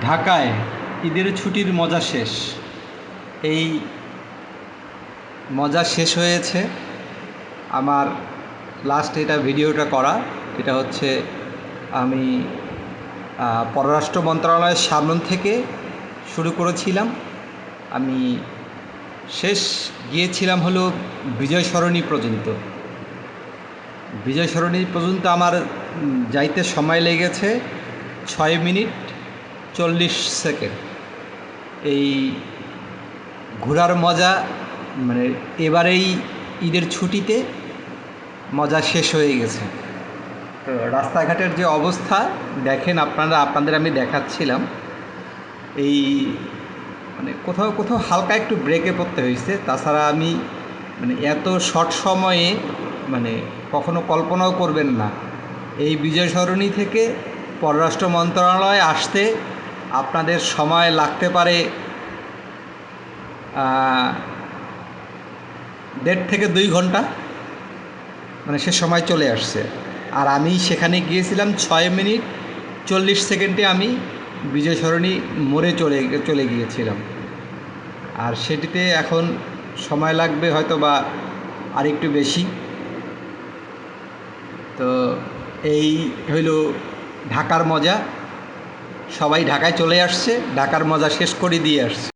ঢাকায় ঈদের ছুটির মজা শেষ। এই মজা শেষ হয়েছে। আমার লাস্ট ভিডিওটা করা এটা হচ্ছে আমি পররাষ্ট্র মন্ত্রণালয়ের সামনে থেকে শুরু করেছিলাম। আমি শেষ গিয়েছিলাম হলো বিজয় সরণি পর্যন্ত। বিজয় সরণি পর্যন্ত আমার যাইতে সময় লেগেছে 6 মিনিট 40 সেকেন্ড। এই ঘোরার মজা মানে এবারেই ঈদের ছুটিতে মজা শেষ হয়ে গেছে। তো রাস্তাঘাটের যে অবস্থা দেখেন আপনাদের আমি দেখাচ্ছিলাম। এই মানে কোথাও কোথাও হালকা একটু ব্রেকে পড়তে হয়েছে। তাছাড়া আমি মানে এত শর্ট সময়ে মানে কখনো কল্পনাও করবেন না এই বিজয় সরণি থেকে পররাষ্ট্র মন্ত্রণালয়ে আসতে আপনাদের সময় লাগতে পারে 1.5 থেকে 2 ঘন্টা। মানে সে সময় চলে আসছে। আর আমি সেখানে গিয়েছিলাম 6 মিনিট 40 সেকেন্ডে আমি বিজয় সরণি মোড়ে চলে গিয়েছিলাম। আর সেটিতে এখন সময় লাগবে হয়তো বা আরেকটু বেশি। তো এই হইল ঢাকার মজা। সবাই ঢাকায় চলে আসছে, ঢাকার মজা শেষ করে দিয়ে আসছে।